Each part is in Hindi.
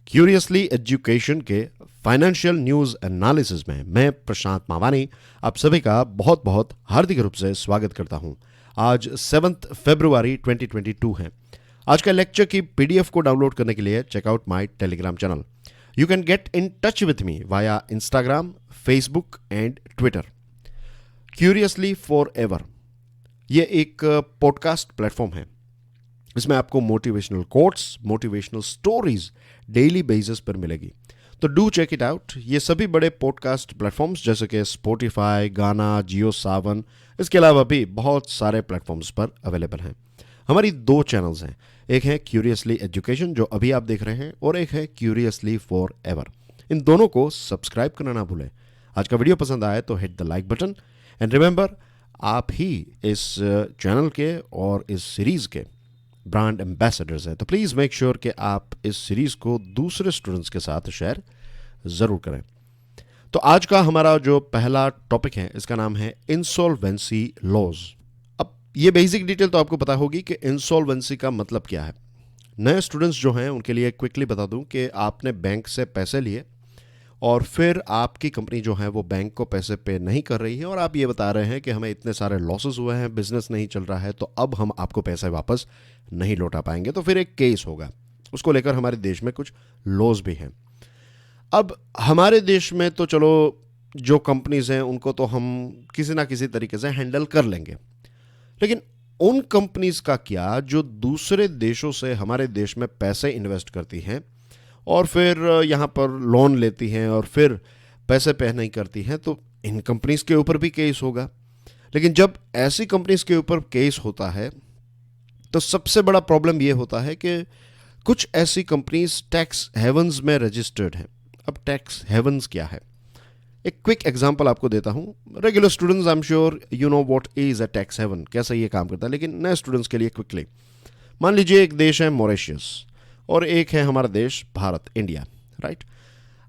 क्यूरियसली एजुकेशन के फाइनेंशियल न्यूज एनालिसिस में मैं प्रशांत मावानी आप सभी का बहुत बहुत हार्दिक रूप से स्वागत करता हूं। आज 7 फरवरी 2022 है। आज का लेक्चर की पीडीएफ को डाउनलोड करने के लिए checkout my Telegram channel. You can get in touch with me via Instagram, Facebook and Twitter. Curiously forever ये एक पॉडकास्ट प्लेटफॉर्म है। इसमें आपको motivational quotes, motivational stories daily basis पर मिलेगी, तो डू चेक इट आउट। ये सभी बड़े पॉडकास्ट प्लेटफॉर्म्स जैसे कि स्पॉटिफाई, गाना, जियो सावन, इसके अलावा भी बहुत सारे प्लेटफॉर्म्स पर अवेलेबल हैं। हमारी 2 चैनल्स हैं, एक है क्यूरियसली एजुकेशन जो अभी आप देख रहे हैं, और एक है क्यूरियसली फॉर एवर। इन दोनों को सब्सक्राइब करना ना भूलें। आज का वीडियो पसंद आए तो hit the like button and remember, आप ही इस चैनल के और इस सीरीज के ब्रांड एम्बेसडर्स हैं, तो प्लीज़ मेक श्योर कि आप इस सीरीज़ को दूसरे स्टूडेंट्स के साथ शेयर ज़रूर करें। तो आज का हमारा जो पहला टॉपिक है इसका नाम है इंसॉल्वेंसी लॉज। अब ये बेसिक डिटेल तो आपको पता होगी कि इंसॉल्वेंसी का मतलब क्या है। नए स्टूडेंट्स जो हैं उनके लिए क्विकली बता दूं कि आपने बैंक से पैसे लिए और फिर आपकी कंपनी जो है वो बैंक को पैसे पे नहीं कर रही है और आप ये बता रहे हैं कि हमें इतने सारे लॉसेस हुए हैं, बिजनेस नहीं चल रहा है, तो अब हम आपको पैसे वापस नहीं लौटा पाएंगे। तो फिर एक केस होगा, उसको लेकर हमारे देश में कुछ लॉज भी हैं। अब हमारे देश में तो चलो जो कंपनीज हैं उनको तो हम किसी ना किसी तरीके से हैंडल कर लेंगे, लेकिन उन कंपनीज का क्या जो दूसरे देशों से हमारे देश में पैसे इन्वेस्ट करती हैं और फिर यहाँ पर लोन लेती हैं और फिर पैसे पे नहीं करती हैं, तो इन कंपनीज के ऊपर भी केस होगा। लेकिन जब ऐसी कंपनीज के ऊपर केस होता है तो सबसे बड़ा प्रॉब्लम ये होता है कि कुछ ऐसी कंपनीज टैक्स हेवंस में रजिस्टर्ड हैं। अब टैक्स हेवंस क्या है, एक क्विक एग्जांपल आपको देता हूँ। Regular students I am sure you know what is a tax haven, कैसे ये काम करता है, लेकिन नए स्टूडेंट्स के लिए क्विकली मान लीजिए एक देश है मॉरिशस और एक है हमारा देश भारत, इंडिया, राइट।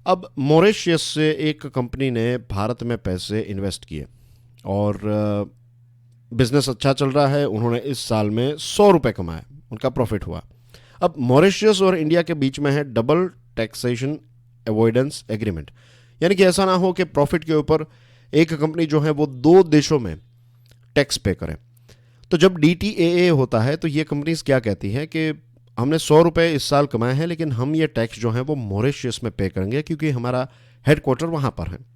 अब मॉरिशस से एक कंपनी ने भारत में पैसे इन्वेस्ट किए और बिजनेस अच्छा चल रहा है, उन्होंने इस साल में 100 रुपये कमाए, उनका प्रॉफिट हुआ। अब मॉरिशस और इंडिया के बीच में है डबल टैक्सेशन अवॉइडेंस एग्रीमेंट, यानी कि ऐसा ना हो कि प्रॉफिट के ऊपर एक कंपनी जो है वो 2 देशों में टैक्स पे करे। तो जब DTAA होता है तो ये कंपनीज क्या कहती हैं कि हमने 100 रुपये इस साल कमाए हैं, लेकिन हम ये टैक्स जो है वो मॉरिशस में पे करेंगे क्योंकि हमारा हेडक्वार्टर वहाँ पर है।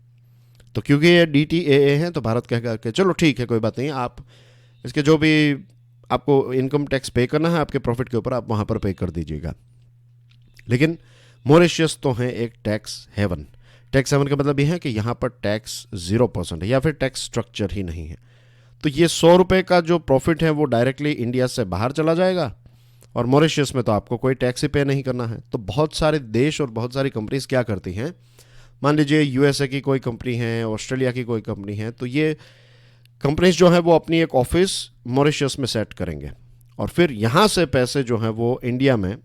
तो क्योंकि ये DTAA है तो भारत कहेगा कि चलो ठीक है, कोई बात नहीं, आप इसके जो भी आपको इनकम टैक्स पे करना है आपके प्रॉफिट के ऊपर आप वहाँ पर पे कर दीजिएगा। लेकिन मॉरिशस तो है एक टैक्स हेवन। टैक्स हेवन का मतलब ये है कि यहाँ पर टैक्स 0% है या फिर टैक्स स्ट्रक्चर ही नहीं है। तो ये 100 रुपये का जो प्रॉफिट है वो डायरेक्टली इंडिया से बाहर चला जाएगा और मॉरिशस में तो आपको कोई टैक्स ही पे नहीं करना है। तो बहुत सारे देश और बहुत सारी कंपनीज क्या करती हैं, मान लीजिए USA की कोई कंपनी है, ऑस्ट्रेलिया की कोई कंपनी है, तो ये कंपनीज जो है वो अपनी एक ऑफिस मॉरिशस में सेट करेंगे और फिर यहाँ से पैसे जो हैं वो इंडिया में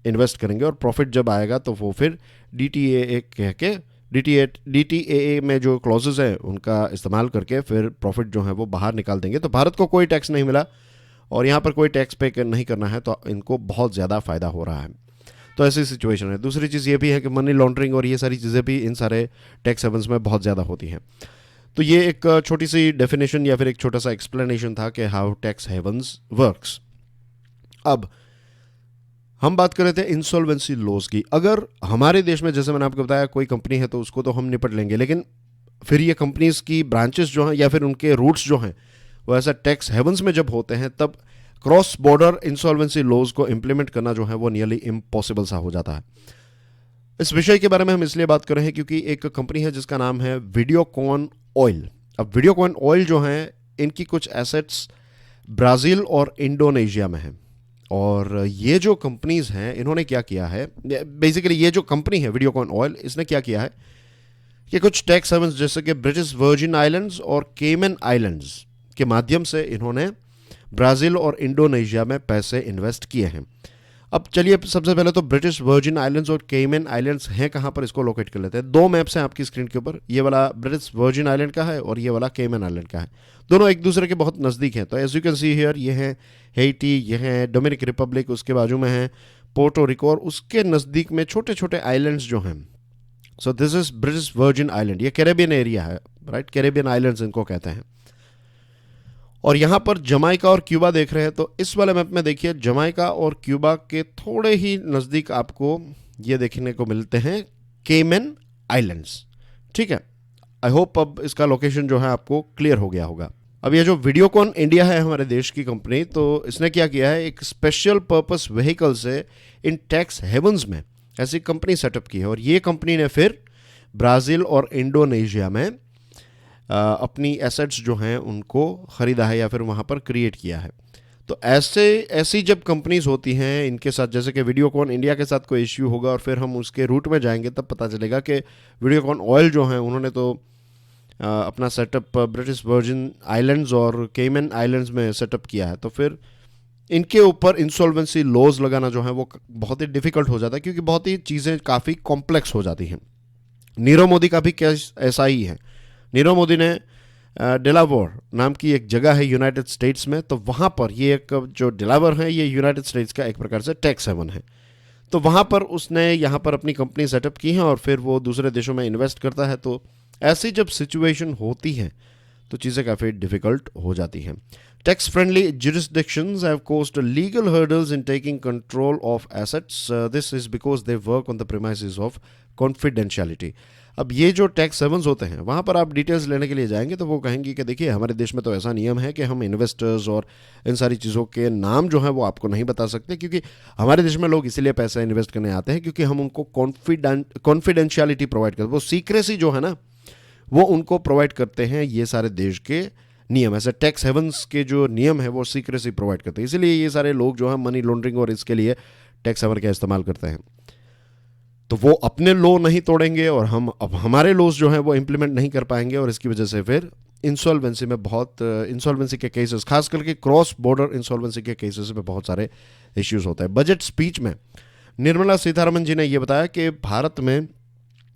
इन्वेस्ट करेंगे और प्रॉफिट जब आएगा तो वो फिर DTAA कह के DTAA में जो क्लॉजेज हैं उनका इस्तेमाल करके फिर प्रॉफिट जो है वो बाहर निकाल देंगे। तो भारत को कोई टैक्स नहीं मिला और यहाँ पर कोई टैक्स पे नहीं करना है, तो इनको बहुत ज़्यादा फ़ायदा हो रहा है। तो ऐसी सिचुएशन है। दूसरी चीज़ ये भी है कि मनी लॉन्ड्रिंग और ये सारी चीज़ें भी इन सारे टैक्स हेवंस में बहुत ज़्यादा होती हैं। तो ये एक छोटी सी डेफिनेशन या फिर एक छोटा सा एक्सप्लेनेशन था कि हाउ टैक्स हेवंस वर्क्स। अब हम बात कर रहे थे इंसॉल्वेंसी लॉज की। अगर हमारे देश में जैसे मैंने आपको बताया कोई कंपनी है तो उसको तो हम निपट लेंगे, लेकिन फिर ये कंपनीज की ब्रांचेस जो हैं या फिर उनके रूट्स जो हैं वो ऐसा टैक्स हेवंस में जब होते हैं तब क्रॉस बॉर्डर इंसॉल्वेंसी लॉज को इंप्लीमेंट करना जो है वो नियरली इम्पॉसिबल सा हो जाता है। इस विषय के बारे में हम इसलिए बात कर रहे हैं क्योंकि एक कंपनी है जिसका नाम है वीडियोकॉन ऑयल। अब वीडियोकॉन ऑयल जो है इनकी कुछ एसेट्स ब्राज़ील और इंडोनेशिया में हैं और ये जो कंपनीज हैं इन्होंने क्या किया है, बेसिकली ये जो कंपनी है वीडियोकॉन ऑयल, इसने क्या किया है कि कुछ टैक्स हेवंस जैसे कि ब्रिटिश वर्जिन आइलैंड्स और केमन आइलैंड्स के माध्यम से इन्होंने ब्राज़ील और इंडोनेशिया में पैसे इन्वेस्ट किए हैं। अब चलिए सबसे पहले तो ब्रिटिश वर्जिन आइलैंड्स और केमन आइलैंड्स हैं कहाँ पर, इसको लोकेट कर लेते हैं। 2 मैप्स हैं आपकी स्क्रीन के ऊपर, ये वाला ब्रिटिश वर्जिन आइलैंड का है और ये वाला केमन आइलैंड का है। दोनों एक दूसरे के बहुत नज़दीक हैं। तो as you can see here, ये है हेटी, ये है डोमिनिक रिपब्लिक, उसके बाजू में है पोर्टो रिको और उसके नज़दीक में छोटे छोटे आइलैंड्स जो हैं, so this is British virgin island, ये कैरेबियन एरिया है, राइट, कैरेबियन आइलैंड्स इनको कहते हैं। और यहाँ पर जमाइका और क्यूबा देख रहे हैं, तो इस वाले मैप में देखिए जमाइका और क्यूबा के थोड़े ही नज़दीक आपको ये देखने को मिलते हैं केमन आइलैंड्स। ठीक है, आई होप अब इसका लोकेशन जो है आपको क्लियर हो गया होगा। अब ये जो वीडियोकॉन इंडिया है हमारे देश की कंपनी, तो इसने क्या किया है, एक स्पेशल पर्पस व्हीकल से इन टैक्स हेवंस में ऐसी कंपनी सेटअप की है, और ये कंपनी ने फिर ब्राज़ील और इंडोनेशिया में अपनी एसेट्स जो हैं उनको ख़रीदा है या फिर वहाँ पर क्रिएट किया है। तो ऐसी जब कंपनीज होती हैं इनके साथ, जैसे कि वीडियोकॉन इंडिया के साथ कोई इश्यू होगा और फिर हम उसके रूट में जाएंगे तब पता चलेगा कि वीडियोकॉन ऑयल जो हैं उन्होंने तो अपना सेटअप ब्रिटिश वर्जिन आइलैंड्स और केमन आइलैंड्स में सेटअप किया है, तो फिर इनके ऊपर इंसॉल्वेंसी लॉज लगाना जो है वो बहुत ही डिफ़िकल्ट हो जाता है, क्योंकि बहुत ही चीज़ें काफ़ी कॉम्प्लेक्स हो जाती हैं। नीरव मोदी का भी केस ऐसा ही है। नीरव मोदी ने डेलावेयर नाम की एक जगह है यूनाइटेड स्टेट्स में, तो वहाँ पर ये एक जो डेलावेयर है ये यूनाइटेड स्टेट्स का एक प्रकार से टैक्स हेवन है, तो वहाँ पर उसने यहाँ पर अपनी कंपनी सेटअप की है और फिर वो दूसरे देशों में इन्वेस्ट करता है। तो ऐसी जब सिचुएशन होती है तो चीज़ें काफ़ी डिफ़िकल्ट हो जाती हैं। Tax friendly jurisdictions have caused legal hurdles in taking control of assets. This is because they work on the premises of confidentiality. अब ये जो टैक्स हेवंस होते हैं वहाँ पर आप डिटेल्स लेने के लिए जाएंगे तो वो कहेंगे कि देखिए हमारे देश में तो ऐसा नियम है कि हम इन्वेस्टर्स और इन सारी चीज़ों के नाम जो है वो आपको नहीं बता सकते, क्योंकि हमारे देश में लोग इसीलिए पैसा इन्वेस्ट करने आते हैं क्योंकि हम उनको कॉन्फिडेंशियलिटी प्रोवाइड करते हैं, वो सीक्रेसी जो है ना वो उनको प्रोवाइड करते हैं ये सारे देश के नियम। ऐसे टैक्स हेवंस के जो नियम है वो सीक्रेसी प्रोवाइड करते हैं, इसीलिए ये सारे लोग जो है मनी लॉन्ड्रिंग और इसके लिए टैक्स हेवन का इस्तेमाल करते हैं। तो वो अपने लॉ नहीं तोड़ेंगे और हम अब हमारे लॉज जो हैं वो इम्प्लीमेंट नहीं कर पाएंगे, और इसकी वजह से फिर इंसॉल्वेंसी में बहुत इंसॉल्वेंसी के केसेस, खास करके क्रॉस बॉर्डर इंसॉल्वेंसी के केसेस में बहुत सारे इश्यूज होते हैं। बजट स्पीच में निर्मला सीतारमण जी ने यह बताया कि भारत में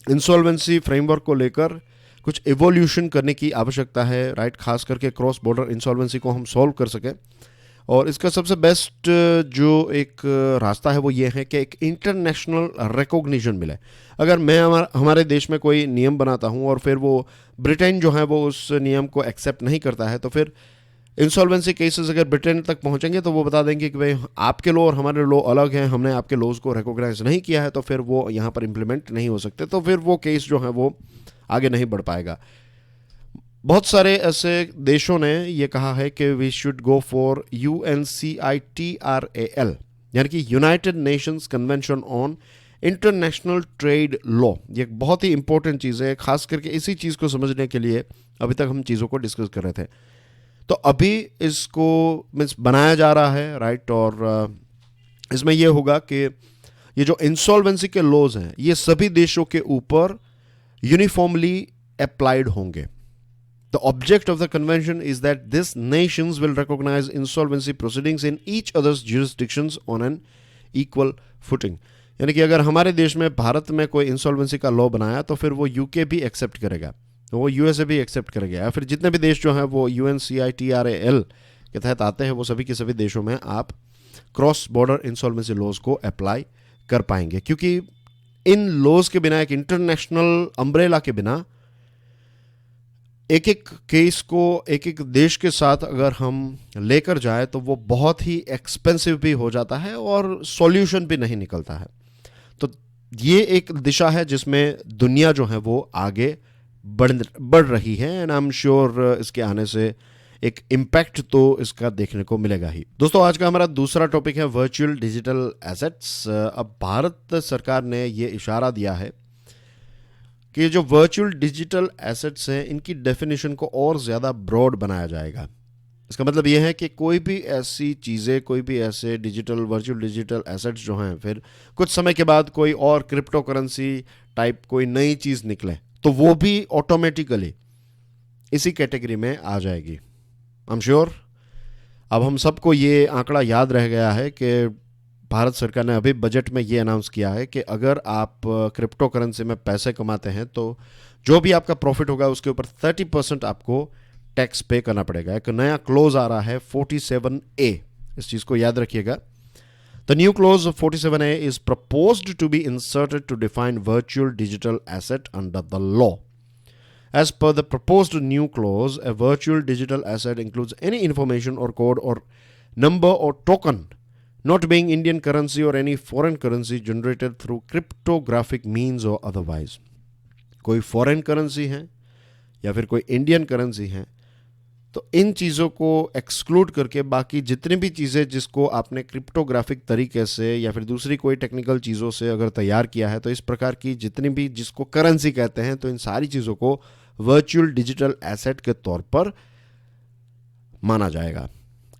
इंसॉल्वेंसी फ्रेमवर्क को लेकर कुछ एवोल्यूशन करने की आवश्यकता है, राइट, खास करके क्रॉस बॉर्डर इंसॉल्वेंसी को हम सॉल्व कर सकें। और इसका सबसे बेस्ट जो एक रास्ता है वो ये है कि एक इंटरनेशनल रिकॉग्निशन मिले। अगर मैं हमारे देश में कोई नियम बनाता हूँ और फिर वो ब्रिटेन जो है वो उस नियम को एक्सेप्ट नहीं करता है, तो फिर इंसॉल्वेंसी केसेस अगर ब्रिटेन तक पहुँचेंगे तो वो बता देंगे कि भाई आपके लॉ और हमारे लॉ अलग हैं, हमने आपके लॉज को रिकॉग्नाइज नहीं किया है, तो फिर वो यहाँ पर इम्प्लीमेंट नहीं हो सकते, तो फिर वो केस जो है वो आगे नहीं बढ़ पाएगा। बहुत सारे ऐसे देशों ने ये कहा है कि we should go for UNCITRAL, यानी कि United Nations convention on international trade law. ये एक बहुत ही इंपॉर्टेंट चीज़ है, खास करके इसी चीज़ को समझने के लिए अभी तक हम चीज़ों को डिस्कस कर रहे थे। तो अभी इसको मीन्स बनाया जा रहा है, राइट, और इसमें यह होगा कि ये जो इंसॉल्वेंसी के लॉज हैं ये सभी देशों के ऊपर यूनिफॉर्मली अप्लाइड होंगे। The object of the convention is that these nations will recognize insolvency proceedings in each other's jurisdictions on an equal footing. यानी कि अगर हमारे देश में भारत में कोई इंसॉल्वेंसी का लॉ बनाया तो फिर वो यूके भी एक्सेप्ट करेगा, तो वो यूएसए भी एक्सेप्ट करेगा, या फिर जितने भी देश जो हैं वो UNCITRAL के तहत आते हैं वो सभी के सभी देशों में आप क्रॉस बॉर्डर इंसॉल्वेंसी लॉज को अप्लाई कर पाएंगे। क्योंकि इन लॉज के बिना, एक इंटरनेशनल अम्ब्रेला के बिना, एक एक केस को एक एक देश के साथ अगर हम लेकर जाए तो वो बहुत ही एक्सपेंसिव भी हो जाता है और सॉल्यूशन भी नहीं निकलता है। तो ये एक दिशा है जिसमें दुनिया जो है वो आगे बढ़ रही है, एंड आई एम श्योर इसके आने से एक इम्पैक्ट तो इसका देखने को मिलेगा ही। दोस्तों, आज का हमारा दूसरा टॉपिक है वर्चुअल डिजिटल एसेट्स। अब भारत सरकार ने ये इशारा दिया है कि जो वर्चुअल डिजिटल एसेट्स हैं इनकी डेफिनेशन को और ज़्यादा ब्रॉड बनाया जाएगा। इसका मतलब ये है कि कोई भी ऐसी चीज़ें, कोई भी ऐसे वर्चुअल डिजिटल एसेट्स जो हैं फिर कुछ समय के बाद कोई और क्रिप्टो करेंसी टाइप कोई नई चीज़ निकले तो वो भी ऑटोमेटिकली इसी कैटेगरी में आ जाएगी। आई एम श्योर अब हम सबको ये आंकड़ा याद रह गया है कि भारत सरकार ने अभी बजट में ये अनाउंस किया है कि अगर आप क्रिप्टो करेंसी में पैसे कमाते हैं तो जो भी आपका प्रॉफिट होगा उसके ऊपर 30% आपको टैक्स पे करना पड़ेगा। एक नया क्लोज आ रहा है 47A, इस चीज़ को याद रखिएगा। The new clause of 47A is proposed to be inserted to define virtual digital asset under the law. As per the proposed new clause, a virtual digital asset includes any information or code or number or token not being Indian currency or any foreign currency generated through cryptographic means or otherwise. कोई फॉरेन करेंसी है या फिर कोई इंडियन करेंसी है, तो इन चीज़ों को एक्सक्लूड करके बाकी जितनी भी चीज़ें जिसको आपने क्रिप्टोग्राफिक तरीके से या फिर दूसरी कोई टेक्निकल चीज़ों से अगर तैयार किया है, तो इस प्रकार की जितनी भी जिसको करेंसी कहते हैं, तो इन सारी चीज़ों को वर्चुअल डिजिटल एसेट के तौर पर माना जाएगा.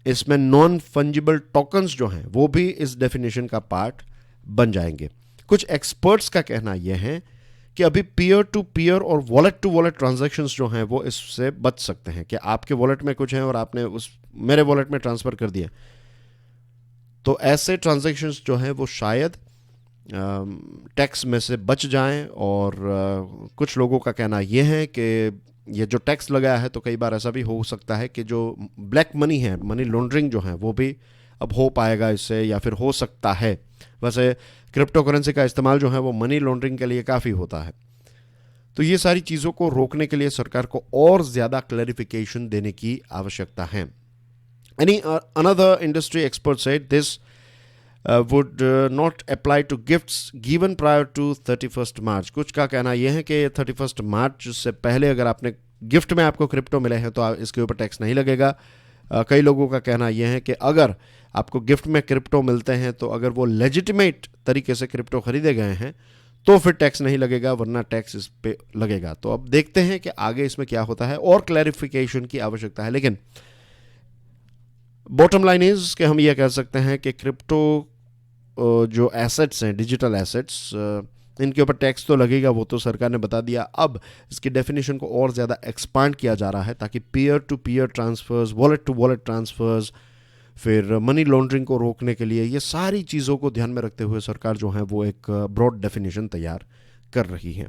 इसमें नॉन फंजिबल टोकन्स जो हैं वो भी इस डेफिनेशन का पार्ट बन जाएंगे. कुछ एक्सपर्ट्स का कहना यह है कि अभी पीयर टू पीयर और वॉलेट टू वॉलेट ट्रांजैक्शंस जो हैं वो इससे बच सकते हैं कि आपके वॉलेट में कुछ है और आपने उस मेरे वॉलेट में ट्रांसफ़र कर दिया, तो ऐसे ट्रांजैक्शंस जो हैं वो शायद टैक्स में से बच जाएं. और कुछ लोगों का कहना ये है कि ये जो टैक्स लगाया है, तो कई बार ऐसा भी हो सकता है कि जो ब्लैक मनी है, मनी लॉन्ड्रिंग जो है वो भी अब हो पाएगा इससे, या फिर हो सकता है. वैसे क्रिप्टो करेंसी का इस्तेमाल जो है वो मनी लॉन्ड्रिंग के लिए काफ़ी होता है. तो ये सारी चीज़ों को रोकने के लिए सरकार को और ज़्यादा क्लैरिफिकेशन देने की आवश्यकता है. Another industry expert said this would not apply to gifts given prior to 31st March. कुछ का कहना यह है कि 31st मार्च से पहले अगर आपने गिफ्ट में आपको क्रिप्टो मिले हैं तो इसके ऊपर टैक्स नहीं लगेगा. कई लोगों का कहना यह है कि अगर आपको गिफ्ट में क्रिप्टो मिलते हैं तो अगर वो लेजिटिमेट तरीके से क्रिप्टो खरीदे गए हैं तो फिर टैक्स नहीं लगेगा, वरना टैक्स इस पे लगेगा. तो अब देखते हैं कि आगे इसमें क्या होता है, और क्लैरिफिकेशन की आवश्यकता है. लेकिन बॉटम लाइन इज कि हम ये कह सकते हैं कि क्रिप्टो जो एसेट्स हैं, डिजिटल एसेट्स, इनके ऊपर टैक्स तो लगेगा, वो तो सरकार ने बता दिया. अब इसकी डेफिनेशन को और ज़्यादा एक्सपांड किया जा रहा है ताकि peer to peer transfers, wallet to wallet transfers, फिर मनी लॉन्ड्रिंग को रोकने के लिए ये सारी चीज़ों को ध्यान में रखते हुए सरकार जो है वो एक ब्रॉड डेफिनेशन तैयार कर रही है.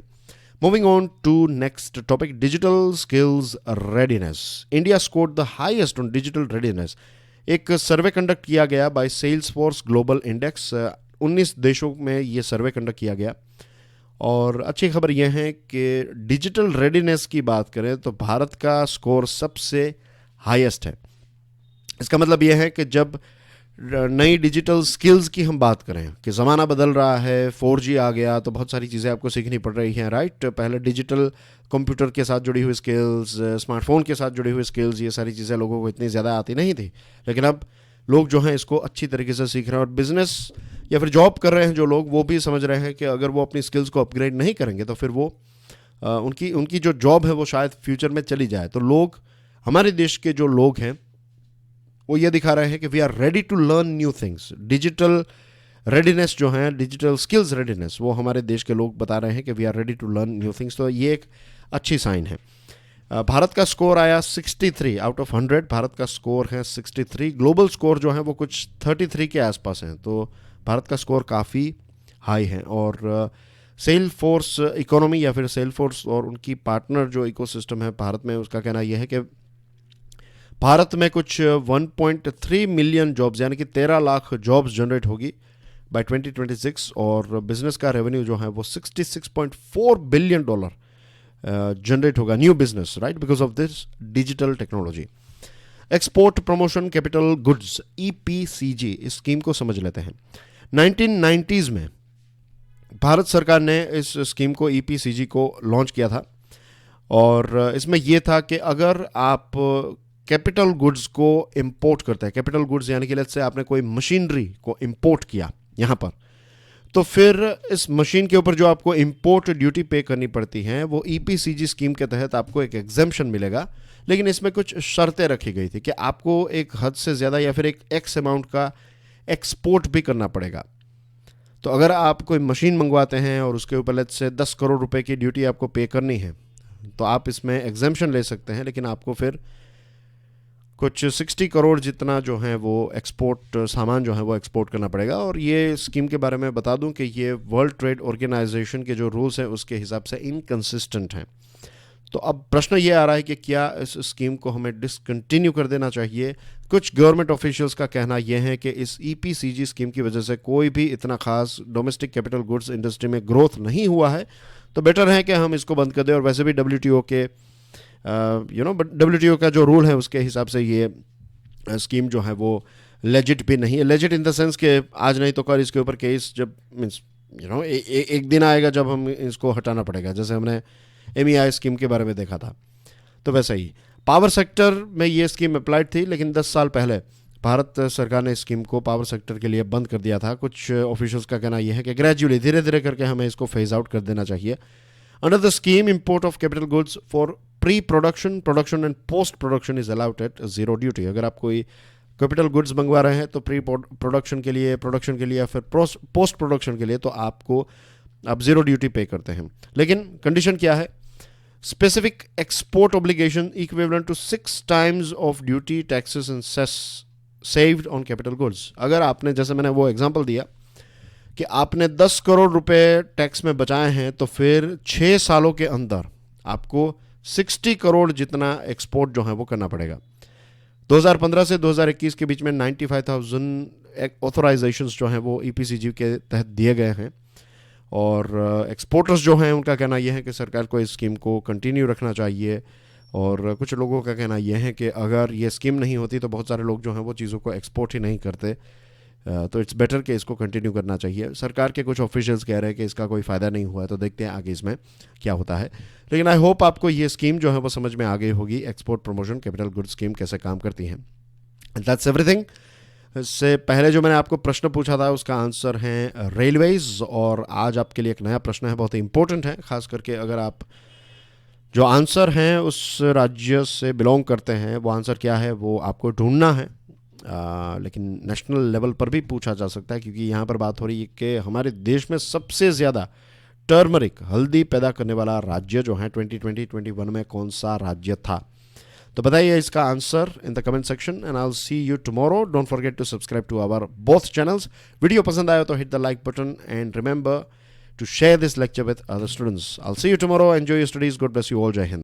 Moving on to next topic, digital skills readiness. India scored the highest on digital readiness. एक सर्वे कंडक्ट किया गया बाय सेल्सफोर्स ग्लोबल इंडेक्स. 19 देशों में ये सर्वे कंडक्ट किया गया. और अच्छी खबर यह है कि डिजिटल रेडीनेस की बात करें तो भारत का स्कोर सबसे हाईएस्ट है. इसका मतलब यह है कि जब नई डिजिटल स्किल्स की हम बात करें कि ज़माना बदल रहा है, 4G आ गया, तो बहुत सारी चीज़ें आपको सीखनी पड़ रही हैं, राइट. पहले डिजिटल कंप्यूटर के साथ जुड़ी हुई स्किल्स, स्मार्टफोन के साथ जुड़ी हुई स्किल्स, ये सारी चीज़ें लोगों को इतनी ज़्यादा आती नहीं थी. लेकिन अब लोग जो हैं इसको अच्छी तरीके से सीख रहे हैं. और बिजनेस या फिर जॉब कर रहे हैं जो लोग, वो भी समझ रहे हैं कि अगर वो अपनी स्किल्स को अपग्रेड नहीं करेंगे तो फिर वो उनकी जो जॉब है वो शायद फ्यूचर में चली जाए. तो लोग, हमारे देश के जो लोग हैं वो ये दिखा रहे हैं कि we are ready to learn new things. Digital readiness जो है, डिजिटल स्किल्स रेडीनेस, वो हमारे देश के लोग बता रहे हैं कि we are ready to learn new things. तो ये एक अच्छी साइन है. भारत का स्कोर आया 63 आउट ऑफ 100. भारत का स्कोर है 63. ग्लोबल स्कोर जो है वो कुछ 33 के आसपास हैं. तो भारत का स्कोर काफ़ी हाई है. और सेल्सफोर्स इकोनॉमी या फिर सेल्सफोर्स और उनकी पार्टनर जो इकोसिस्टम है भारत में, उसका कहना यह है कि भारत में कुछ 1.3 मिलियन जॉब्स यानी कि 13 लाख जॉब्स जनरेट होगी बाय 2026. और बिजनेस का रेवेन्यू जो है वो $66.4 बिलियन जनरेट होगा, new business, right, because of this digital technology. Export promotion capital goods, EPCG, इस स्कीम को समझ लेते हैं. 1990s में भारत सरकार ने इस स्कीम को, EPCG को लॉन्च किया था. और इसमें यह था कि अगर आप कैपिटल गुड्स को इंपोर्ट करते हैं, कैपिटल गुड्स यानी कि लेट्स से आपने कोई मशीनरी को इंपोर्ट किया यहाँ पर, तो फिर इस मशीन के ऊपर जो आपको इंपोर्ट ड्यूटी पे करनी पड़ती हैं वो EPCG स्कीम के तहत आपको एक एग्जेम्पशन मिलेगा. लेकिन इसमें कुछ शर्तें रखी गई थी कि आपको एक हद से ज़्यादा या फिर एक एक्स अमाउंट का एक्सपोर्ट भी करना पड़ेगा. तो अगर आप कोई मशीन मंगवाते हैं और उसके ऊपर लेट्स से 10 करोड़ रुपए की ड्यूटी आपको पे करनी है, तो आप इसमें एग्जेम्पशन ले सकते हैं. लेकिन आपको फिर कुछ 60 करोड़ जितना जो है वो एक्सपोर्ट सामान जो है वो एक्सपोर्ट करना पड़ेगा. और ये स्कीम के बारे में बता दूं कि ये वर्ल्ड ट्रेड ऑर्गेनाइजेशन के जो रूल्स हैं उसके हिसाब से इनकंसिस्टेंट हैं. तो अब प्रश्न ये आ रहा है कि क्या इस स्कीम को हमें डिसकंटिन्यू कर देना चाहिए। कुछ गवर्नमेंट ऑफिशियल्स का कहना यह है कि इस ईपीसीजी स्कीम की वजह से कोई भी इतना खास डोमेस्टिक कैपिटल गुड्स इंडस्ट्री में ग्रोथ नहीं हुआ है, तो बेटर है कि हम इसको बंद कर दें। और वैसे भी डब्ल्यूटीओ के डब्ल्यूटीओ का जो रूल है उसके हिसाब से ये स्कीम जो है वो लेजिट भी नहीं है। लेजिट इन द सेंस कि आज नहीं तो कल इसके ऊपर केस जब मीन्स एक दिन आएगा जब हम इसको हटाना पड़ेगा, जैसे हमने एमईआई स्कीम के बारे में देखा था। तो वैसे ही पावर सेक्टर में ये स्कीम अप्लाइड थी, लेकिन 10 साल पहले भारत सरकार ने इस स्कीम को पावर सेक्टर के लिए बंद कर दिया था। कुछ ऑफिशियल्स का कहना यह है कि ग्रेजुअली धीरे धीरे करके हमें इसको फेज आउट कर देना चाहिए। Under the scheme, import of capital goods for pre production, production and post production is allowed at zero duty. अगर आप कोई कैपिटल गुड्स मंगवा रहे हैं तो प्री प्रोडक्शन के लिए या फिर पोस्ट प्रोडक्शन के लिए तो आपको आप जीरो ड्यूटी पे करते हैं। लेकिन कंडीशन क्या है? Specific export obligation equivalent to 6 times of duty, taxes and cess saved on capital goods. अगर आपने, जैसे मैंने वो एग्जांपल दिया कि आपने 10 करोड़ रुपए टैक्स में बचाए हैं, तो फिर 6 सालों के अंदर आपको 60 करोड़ जितना एक्सपोर्ट जो है वो करना पड़ेगा। 2015 से 2021 के बीच में 95,000 ऑथोराइजेशंस जो हैं वो ईपीसीजी के तहत दिए गए हैं। और एक्सपोर्टर्स जो हैं उनका कहना यह है कि सरकार को इस स्कीम को कंटिन्यू रखना चाहिए। और कुछ लोगों का कहना यह है कि अगर ये स्कीम नहीं होती तो बहुत सारे लोग जो हैं वो चीज़ों को एक्सपोर्ट ही नहीं करते। तो इट्स बेटर कि इसको कंटिन्यू करना चाहिए। सरकार के कुछ ऑफिशियल्स कह रहे हैं कि इसका कोई फ़ायदा नहीं हुआ है, तो देखते हैं आगे इसमें क्या होता है। लेकिन आई होप आपको ये स्कीम जो है वो समझ में आ गई होगी, export promotion capital goods scheme कैसे काम करती है। That's everything. इससे पहले जो मैंने आपको प्रश्न पूछा था उसका आंसर है रेलवेज, और आज आपके लिए एक नया प्रश्न है, बहुत ही इंपॉर्टेंट है, खास करके अगर आप जो आंसर हैं उस राज्य से बिलोंग करते हैं। वो आंसर क्या है वो आपको ढूंढना है। लेकिन नेशनल लेवल पर भी पूछा जा सकता है, क्योंकि यहाँ पर बात हो रही है कि हमारे देश में सबसे ज़्यादा टर्मरिक, हल्दी पैदा करने वाला राज्य जो है 2020-21 में कौन सा राज्य था। तो बताइए इसका answer in the comment section and I will see you tomorrow. Don't forget to subscribe to our both channels. Video पसंद आया तो hit the like button and remember to share this lecture with other students. I'll see you tomorrow. Enjoy your studies. God bless you all. Jai Hind.